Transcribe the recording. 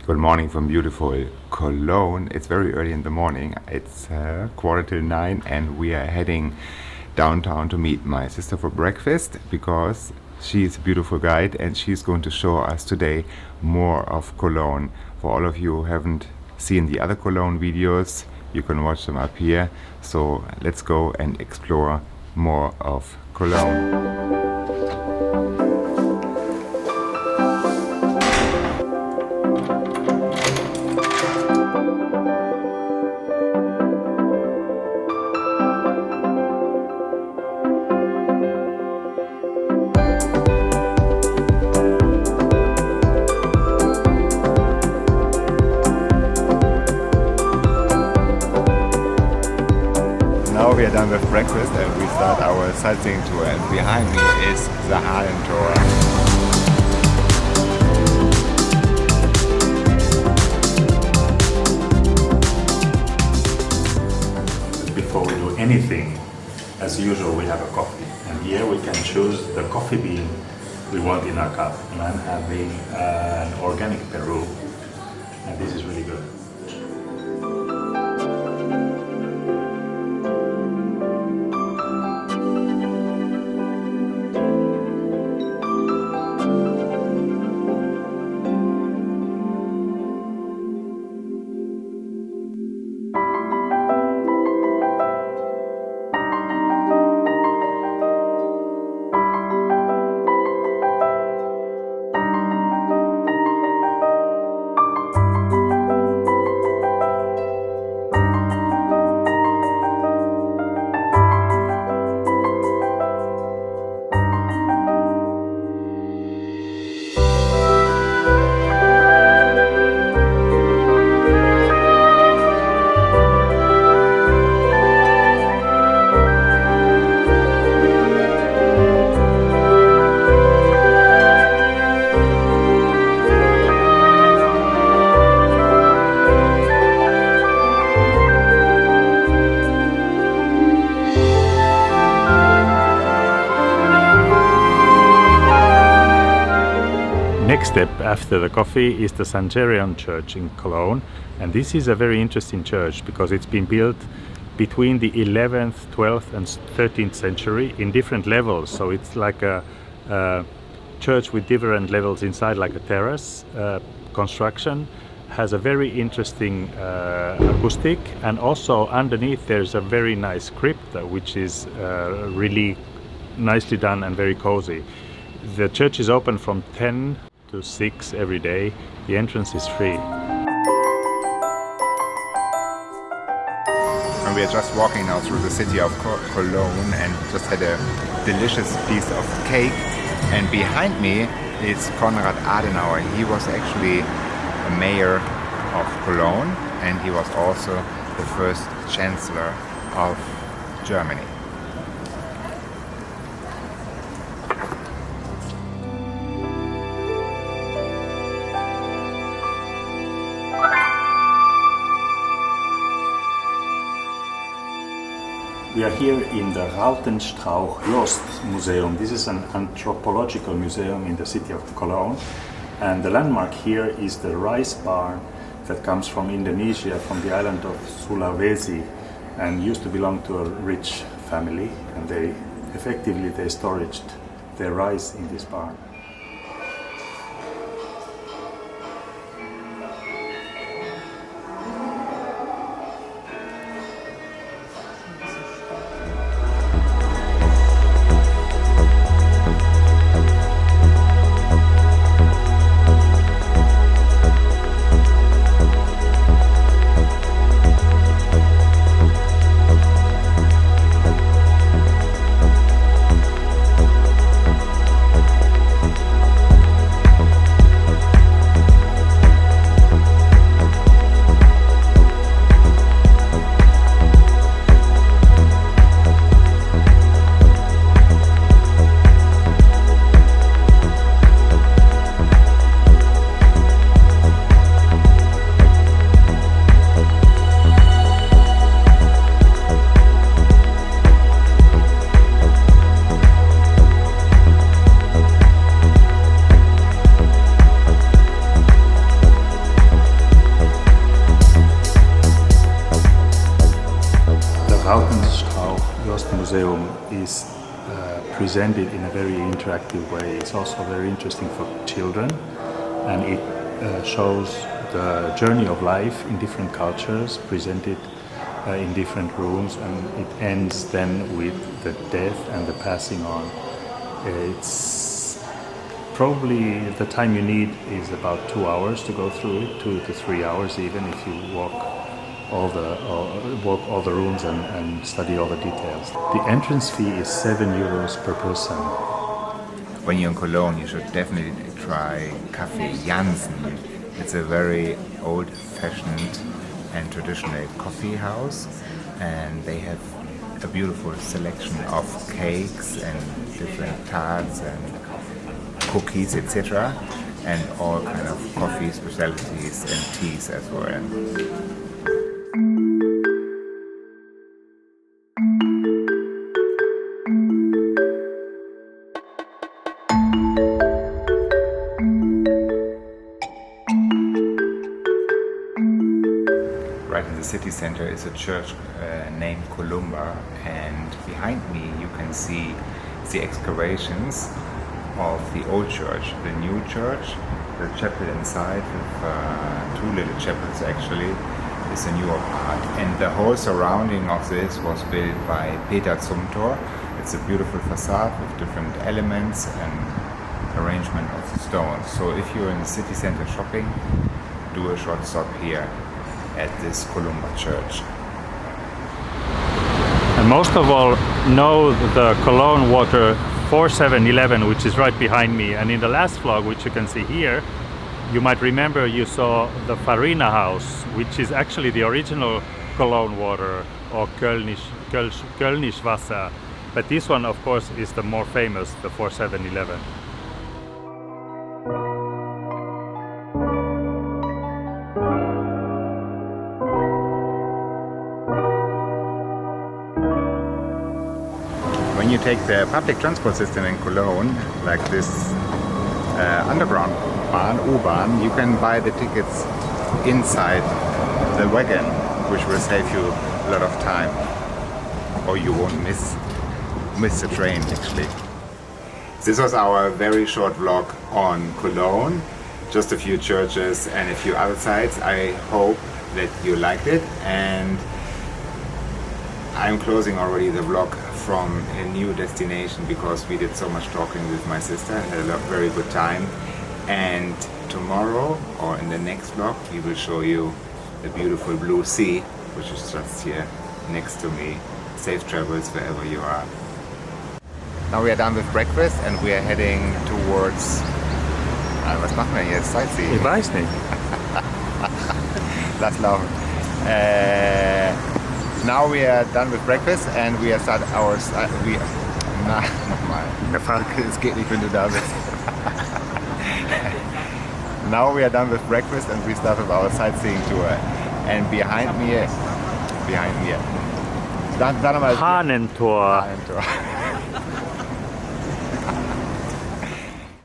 Good morning from beautiful Cologne. It's very early in the morning. It's 9:15 and we are heading downtown to meet my sister for breakfast because she's a beautiful guide and she's going to show us today more of Cologne. For all of you who haven't seen the other Cologne videos, you can watch them up here. So let's go and explore more of Cologne. Now we are done with breakfast and we start our sightseeing tour, and behind me is the Hallen Tower. Before we do anything, as usual, we have a coffee, and here we can choose the coffee bean we want in our cup. And I'm having an organic Peru, and this is really good. Next step after the coffee is the Centurion Church in Cologne, and this is a very interesting church because it's been built between the 11th, 12th and 13th century in different levels. So it's like a church with different levels inside, like a terrace construction. Has a very interesting acoustic, and also underneath there's a very nice crypt which is really nicely done and very cozy. The church is open from 10 to 6 every day. The entrance is free. And we are just walking now through the city of Cologne and just had a delicious piece of cake. And behind me is Konrad Adenauer. He was actually a mayor of Cologne and he was also the first chancellor of Germany. We are here in the Tao Lost Museum. This is an anthropological museum in the city of Cologne, and the landmark here is the rice barn that comes from Indonesia, from the island of Sulawesi, and used to belong to a rich family, and they stored their rice in this barn. Museum is presented in a very interactive way. It's also very interesting for children, and it shows the journey of life in different cultures presented in different rooms, and it ends then with the death and the passing on. It's probably the time you need is about 2 hours to go through it, 2 to 3 hours even, if you walk all the rooms and study all the details. The entrance fee is 7 euros per person. When you're in Cologne, you should definitely try Café Jansen. It's a very old-fashioned and traditional coffee house, and they have a beautiful selection of cakes and different tarts and cookies, etc., and all kind of coffee specialties and teas as well. Right in the city center is a church named Columba, and behind me you can see the excavations of the old church, the new church. The chapel inside with 2 little chapels actually is a newer part, and the whole surrounding of this was built by Peter Zumthor. It's a beautiful facade with different elements and arrangement of the stones. So if you're in the city center shopping, do a short stop here at this Columba Church. And most of all, know the Cologne Water 4711, which is right behind me. And in the last vlog, which you can see here, you might remember you saw the Farina house, which is actually the original Cologne Water, or Kölnisch Wasser. But this one, of course, is the more famous, the 4711. When you take the public transport system in Cologne, like this underground bahn, U-Bahn, you can buy the tickets inside the wagon, which will save you a lot of time, or you won't miss the train actually. This was our very short vlog on Cologne, just a few churches and a few other sites. I hope that you liked it, and I'm closing already the vlog from a new destination because we did so much talking with my sister, had a very good time. And tomorrow, or in the next vlog, we will show you the beautiful blue sea, which is just here next to me. Safe travels wherever you are. Now we are done with breakfast and we are heading towards... was machen wir jetzt? Sightseeing. Ich weiß nicht. Lass laufen. Now we are done with breakfast and we are start our... nochmal. Es geht nicht, wenn du da bist. Now we are done with breakfast and we start with our sightseeing tour. And behind me... Dann nochmal... Hahnentor. Hahnentor.